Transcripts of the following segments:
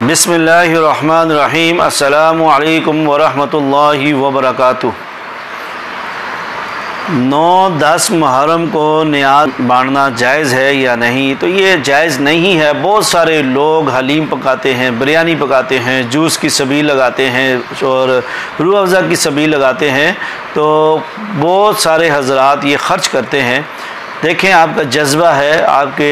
बिस्मिल्लाहिर्रहमानिर्रहीम। अस्सलामु अलैकुम वरहमतुल्लाहि वबरकातुहू। 9-10 मुहर्रम को नियाज़ बांटना जायज़ है या नहीं? तो ये जायज़ नहीं है। बहुत सारे लोग हलीम पकाते हैं, बिरयानी पकाते हैं, जूस की सबील लगाते हैं और रूह अफ़ज़ा की सबील लगाते हैं। तो बहुत सारे हज़रात ये ख़र्च करते हैं। देखें, आपका जज्बा है, आपके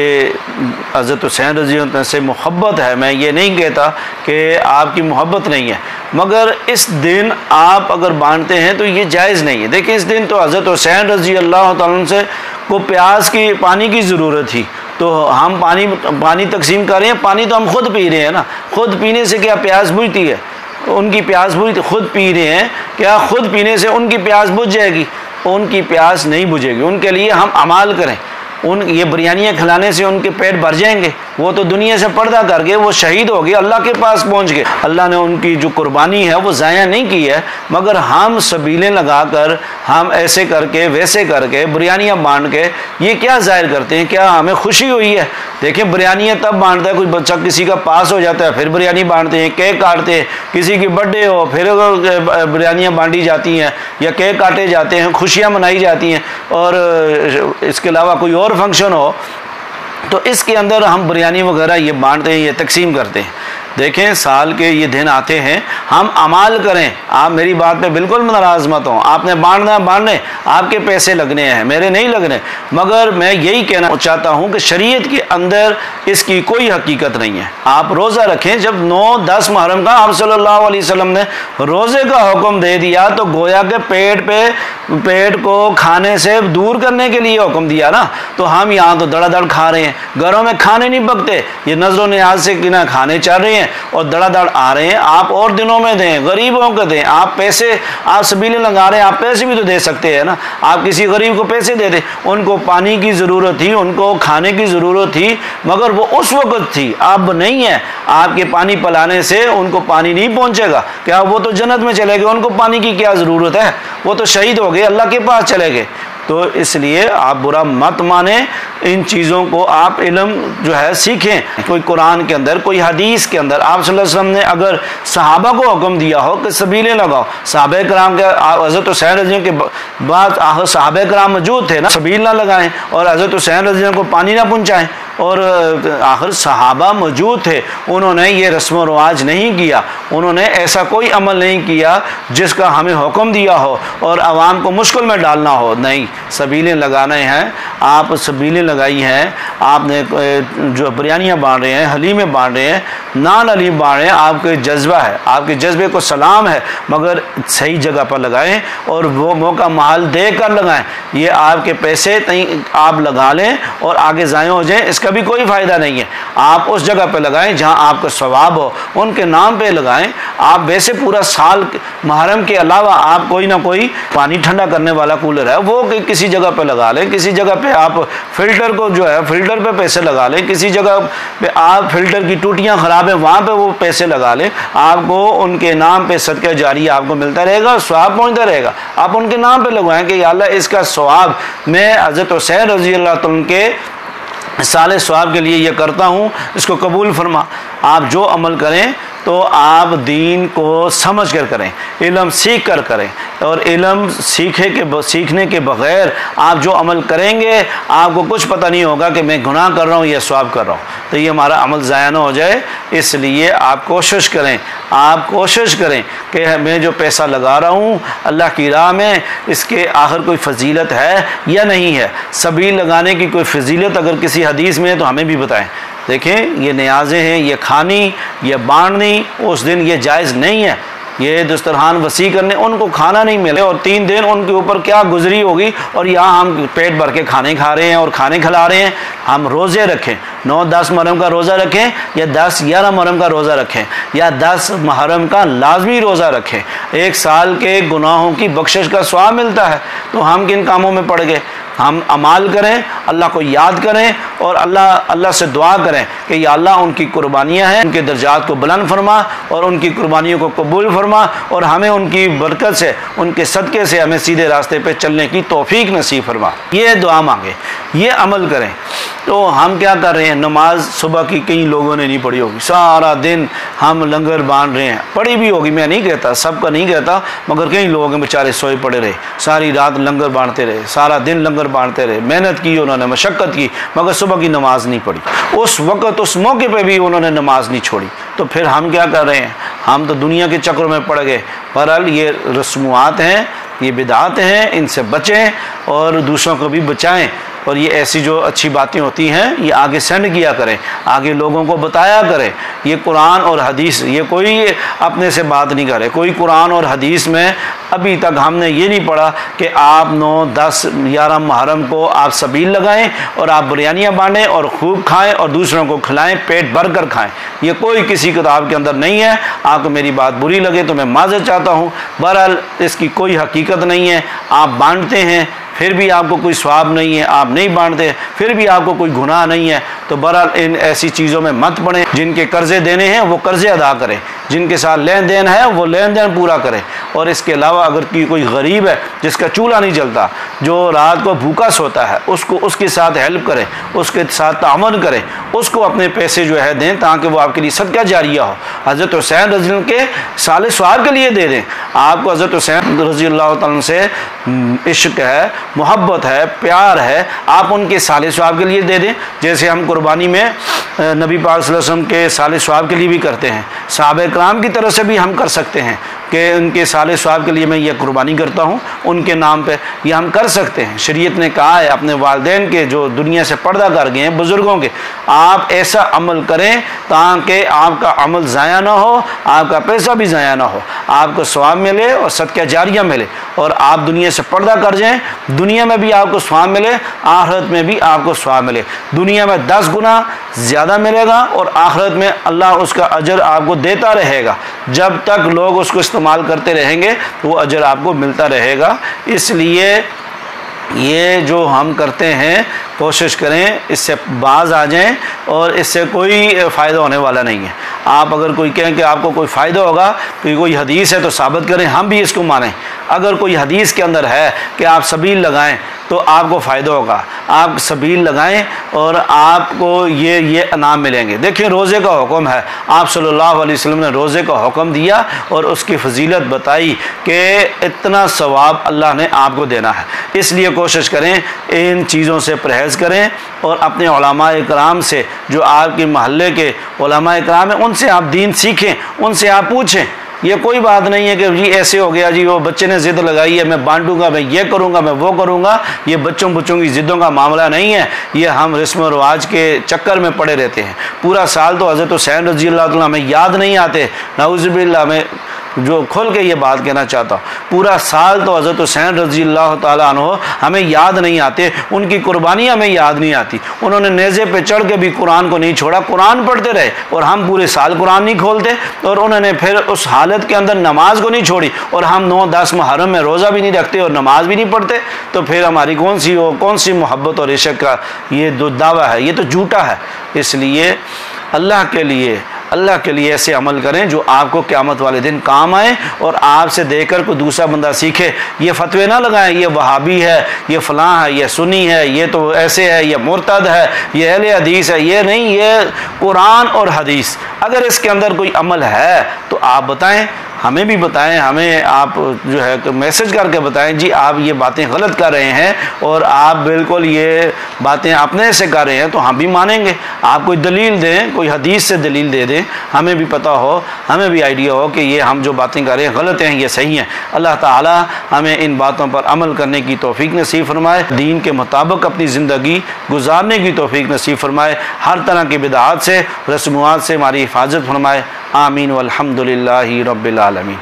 हज़रत हुसैन रज़ी अल्लाह से मोहब्बत है। मैं ये नहीं कहता कि आपकी मोहब्बत नहीं है, मगर इस दिन आप अगर बांटते हैं तो ये जायज़ नहीं है। देखिए, इस दिन तो हज़रत हुसैन रज़ी अल्लाह तआला से को पानी की ज़रूरत थी, तो हम पानी तकसीम कर रहे हैं। पानी तो हम खुद पी रहे हैं ना। खुद पीने से क्या प्यास बुझती है? उनकी प्यास बुझती, खुद पी रहे हैं, क्या खुद पीने से उनकी प्यास बुझ जाएगी? उनकी प्यास नहीं बुझेगी। उनके लिए हम अमाल करें। ये बिरयानियाँ खिलाने से उनके पेट भर जाएंगे। वो तो दुनिया से पर्दा करके वो शहीद हो गए, अल्लाह के पास पहुँच गए। अल्लाह ने उनकी जो कुर्बानी है वो ज़ाया नहीं की है, मगर हम सबीलें लगाकर, हम ऐसे करके वैसे करके बिरयानियाँ बांट के ये क्या ज़ाहिर करते हैं? क्या हमें खुशी हुई है? देखिए, बिरयानियाँ तब बांटता है, कोई बच्चा किसी का पास हो जाता है फिर बिरयानी बांटते हैं, केक काटते हैं, किसी की बर्थडे हो फिर बिरयानियाँ बांटी जाती हैं या केक काटे जाते हैं, खुशियाँ मनाई जाती हैं। और इसके अलावा कोई और फंक्शन हो तो इसके अंदर हम बिरयानी वगैरह ये बांटते हैं, ये तकसीम करते हैं। देखें, साल के ये दिन आते हैं, हम अमाल करें। आप मेरी बात पे बिल्कुल नाराज़ मत हो। आपने बांटना बांटने, आपके पैसे लगने हैं, मेरे नहीं लगने। मगर मैं यही कहना चाहता हूँ कि शरीयत के अंदर इसकी कोई हकीकत नहीं है। आप रोज़ा रखें। जब 9-10 मुहर्रम का आप सल्लल्लाहु अलैहि वसल्लम ने रोज़े का हुक्म दे दिया तो गोया के पेट को खाने से दूर करने के लिए हुक्म दिया ना। तो हम यहाँ तो धड़ाधड़ खा रहे हैं, घरों में खाने नहीं पकते, ये नजरों नियाज से कि ना खाने चल रहे हैं और धड़ाधड़ आ रहे हैं। आप और दिनों में दें, गरीबों को दें। आप पैसे, आप सबीलें लगा रहे हैं, आप पैसे भी तो दे सकते हैं ना। आप किसी गरीब को पैसे दे दें। उनको पानी की ज़रूरत थी, उनको खाने की ज़रूरत थी, मगर वो उस वक़्त थी, अब नहीं है। आपके पानी पिलाने से उनको पानी नहीं पहुँचेगा। क्या वो तो जन्नत में चले गए? उनको पानी की क्या ज़रूरत है? वो तो शहीद हो गए, अल्लाह के पास चले गए। तो इसलिए आप बुरा मत माने। इन चीज़ों को आप इल्म जो है सीखें। कोई कुरान के अंदर, कोई हदीस के अंदर आप सल्लल्लाहु अलैहि वसल्लम ने अगर सहाबा को हुक्म दिया हो कि सबीलें लगाओ, सहाबा कराम के हज़रत हुसैन रज़ी के बाद सहाबा कराम मौजूद थे ना, सबील ना लगाएं और हज़रत हुसैन रज़ी को पानी ना पहुँचाएँ। और आखिर सहाबा मौजूद थे, उन्होंने ये रस्म व रवाज नहीं किया, उन्होंने ऐसा कोई अमल नहीं किया जिसका हमें हुक्म दिया हो और आवाम को मुश्किल में डालना हो। नहीं, सबीलें लगाने हैं। आप सबीलें लगाई हैं, आपने जो बिरयानियाँ बांट रहे हैं, हलीमें बांट रहे हैं, नान हलीम बांट रहे हैं, आपके जज्बा है, आपके जज्बे को सलाम है, मगर सही जगह पर लगाएं और वो मौका माल दे कर लगाएं। ये आपके पैसे आप लगा लें और आगे ज़ाया हो जाए, इसका भी कोई फ़ायदा नहीं है। आप उस जगह पे लगाएं जहां आपका सवाब हो, उनके नाम पे लगाएं। आप वैसे पूरा साल मुहर्रम के अलावा आप कोई ना कोई पानी ठंडा करने वाला कूलर है वो किसी जगह पे लगा लें, किसी जगह पे आप फिल्टर को जो है फिल्टर पे पैसे लगा लें, किसी जगह पे आप फिल्टर की टूटियाँ ख़राब हैं वहाँ पे वो पैसे लगा लें। आपको उनके नाम पे सदका जारी आपको मिलता रहेगा, सवाब पहुँचता रहेगा। आप उनके नाम पे लगवाएं कि या अल्लाह इसका सवाब मैं हज़रत हुसैन रज़ी अल्लाह तआला के साले सवाब के लिए ये करता हूँ, इसको कबूल फरमा। आप जो अमल करें तो आप दीन को समझ कर करें, इल्म सीख कर करें। और इल्म सीखने के बग़ैर आप जो अमल करेंगे आपको कुछ पता नहीं होगा कि मैं गुनाह कर रहा हूँ या सवाब कर रहा हूँ, तो ये हमारा अमल ज़ाया ना हो जाए। इसलिए आप कोशिश करें कि मैं जो पैसा लगा रहा हूँ अल्लाह की राह में, इसके आखिर कोई फजीलत है या नहीं है। सबील लगाने की कोई फजीलत अगर किसी हदीस में है तो हमें भी बताएं। देखें, ये नियाज़ें हैं, ये खानी, ये बांटनी, उस दिन ये जायज़ नहीं है। ये दस्तरखान वसी करने, उनको खाना नहीं मिले और 3 दिन उनके ऊपर क्या गुजरी होगी, और यहाँ हम पेट भर के खाने खा रहे हैं और खाने खिला रहे हैं। हम रोज़े रखें, 9-10 मुहर्रम का रोज़ा रखें या 10-11 मुहर्रम का रोज़ा रखें या 10 मुहर्रम का लाजमी रोज़ा रखें। 1 साल के गुनाहों की बख्शिश का सवाब मिलता है। तो हम किन कामों में पड़ गए? हम अमाल करें, अल्लाह को याद करें और अल्लाह से दुआ करें कि या अल्लाह उनकी कुर्बानियाँ हैं, उनके दर्जात को बुलंद फरमा और उनकी कुर्बानियों को कबूल फरमा और हमें उनकी बरकत से, उनके सदक़े से हमें सीधे रास्ते पे चलने की तौफीक नसीब फरमा। ये दुआ मांगे, ये अमल करें। तो हम क्या कर रहे हैं, नमाज सुबह की कई लोगों ने नहीं पढ़ी होगी, सारा दिन हम लंगर बांट रहे हैं, पढ़ी भी होगी, मैं नहीं कहता, सबका नहीं कहता, मगर कई लोगों के बेचारे सोए पड़े रहे, सारी रात लंगर बांटते रहे, सारा दिन लंगर बांटते रहे, मेहनत की उन्होंने, मशक्क़त की, मगर सुबह की नमाज नहीं पढ़ी, उस वक़्त उस मौके पर भी उन्होंने नमाज नहीं छोड़ी। तो फिर हम क्या कर रहे हैं, हम तो दुनिया के चक्रों में पड़ गए। बहरहाल ये रस्मुआत हैं, ये बिदात हैं, इनसे बचें और दूसरों को भी बचाएं। और ये ऐसी जो अच्छी बातें होती हैं ये आगे सेंड किया करें, आगे लोगों को बताया करें। ये कुरान और हदीस, ये कोई अपने से बात नहीं करे, कोई कुरान और हदीस में अभी तक हमने ये नहीं पढ़ा कि आप 9, 10, 11 मुहर्रम को आप सबील लगाएं और आप बिरयानियाँ बांटें और खूब खाएं और दूसरों को खिलाएं, पेट भर कर खाएं। ये कोई किसी किताब के अंदर नहीं है। आपको मेरी बात बुरी लगे तो मैं माज़रत चाहता हूँ। बहरहाल इसकी कोई हकीकत नहीं है। आप बांटते हैं फिर भी आपको कोई स्वाब नहीं है, आप नहीं बांटते फिर भी आपको कोई गुनाह नहीं है। तो बहरहाल इन ऐसी चीज़ों में मत पड़ें। जिनके कर्ज़े देने हैं वो कर्ज़े अदा करें, जिनके साथ लेन देन है वो लेन देन पूरा करें। और इसके अलावा अगर कोई गरीब है जिसका चूल्हा नहीं जलता, जो रात को भूखा सोता है, उसको उसके साथ हेल्प करें, उसके साथ तावन करें, उसको अपने पैसे जो है दें ताकि वो आपके लिए सदका जारिया हो। हज़रत हुसैन रज़ी अल्लाह के साले स्वाब के लिए दे दें। आपको हज़रत हुसैन रज़ी अल्लाह तआला से इश्क है, मोहब्बत है, प्यार है, आप उनके साले स्वाब के लिए दे दें। जैसे हम कुर्बानी में नबी पाक सल्लल्लाहु अलैहि वसल्लम के साले स्वाब के लिए भी करते हैं, सहाबा किराम की तरफ से भी हम कर सकते हैं कि उनके साले स्वाब के लिए मैं ये कुर्बानी करता हूँ उनके नाम पे, ये हम कर सकते हैं। शरीयत ने कहा है अपने वालिदैन के जो दुनिया से पर्दा कर गए हैं बुज़ुर्गों के, आप ऐसा अमल करें ताकि आपका अमल ज़ाया ना हो, आपका पैसा भी ज़ाया ना हो, आपको स्वाब मिले और सदका जारिया मिले और आप दुनिया से पर्दा कर जाएं। दुनिया में भी आपको स्वाब मिले, आखिरत में भी आपको स्वाब मिले। दुनिया में 10 गुना ज़्यादा मिलेगा और आखिरत में अल्लाह उसका अजर आपको देता रहेगा। जब तक लोग उसको इस्तेमाल करते रहेंगे वो अजर आपको मिलता रहेगा। इसलिए ये जो हम करते हैं कोशिश करें इससे बाज आ जाएं और इससे कोई फ़ायदा होने वाला नहीं है। आप अगर कोई कहें कि आपको कोई फ़ायदा होगा, कोई हदीस है तो साबित करें, हम भी इसको मानें। अगर कोई हदीस के अंदर है कि आप सबील लगाएं तो आपको फ़ायदा होगा, आप सबील लगाएं और आपको ये इनाम मिलेंगे। देखिए रोज़े का हुक्म है, आप सल्लल्लाहु अलैहि वसल्लम ने रोज़े का हुक्म दिया और उसकी फजीलत बताई कि इतना सवाब अल्लाह ने आपको देना है। इसलिए कोशिश करें इन चीज़ों से परहेज़ करें और अपने उलमाए किराम से, जो आपके महल्ले के उलमाए किराम हैं, उनसे आप दीन सीखें, उनसे आप पूछें। ये कोई बात नहीं है कि जी ऐसे हो गया, जी वो बच्चे ने ज़िद लगाई है मैं बांटूंगा, मैं ये करूँगा, मैं वो करूँगा। ये बच्चों की ज़िद्दों का मामला नहीं है। ये हम रस्म और रिवाज के चक्कर में पड़े रहते हैं। पूरा साल तो हज़रत हुसैन रज़ी अल्लाह तआला हमें याद नहीं आते। नाउज़ुबिल्लाह, मैं जो खुल के ये बात कहना चाहता हूँ, पूरा साल तो हज़रत हुसैन रज़ी अल्लाह तआला अन्हु हमें याद नहीं आते, उनकी कुर्बानी हमें याद नहीं आती। उन्होंने नेज़े पे चढ़ के भी कुरान को नहीं छोड़ा, कुरान पढ़ते रहे और हम पूरे साल कुरान नहीं खोलते। और उन्होंने फिर उस हालत के अंदर नमाज को नहीं छोड़ी और हम 9-10 मुहर्रम में रोज़ा भी नहीं रखते और नमाज भी नहीं पढ़ते। तो फिर हमारी कौन सी मोहब्बत और इश्क का ये जो दावा है ये तो झूठा है। इसलिए अल्लाह के लिए ऐसे अमल करें जो आपको क़यामत वाले दिन काम आए और आपसे देखकर कोई दूसरा बंदा सीखे। ये फतवे ना लगाएं ये वहाबी है, ये फ़लाँ है, ये सुन्नी है, ये तो ऐसे है, ये मुर्तद है, ये अहले हदीस है। ये नहीं, ये कुरान और हदीस। अगर इसके अंदर कोई अमल है तो आप बताएं, हमें भी बताएं, हमें आप जो है मैसेज करके बताएं जी आप ये बातें गलत कर रहे हैं और आप बिल्कुल ये बातें अपने से कर रहे हैं, तो हम भी मानेंगे। आप कोई दलील दें, कोई हदीस से दलील दे दें, हमें भी पता हो, हमें भी आइडिया हो कि ये हम जो बातें कर रहे हैं गलत हैं, ये सही हैं। अल्लाह ताला हमें इन बातों पर अमल करने की तौफीक नसीब फरमाए, दीन के मुताबिक अपनी ज़िंदगी गुजारने की तौफीक नसीब फरमाए, हर तरह की बिदअत से, रस्मुआत से हमारी हिफाजत फरमाए। आमीन वल्हम्दुलिल्लाहि रब्बिल आलमीन।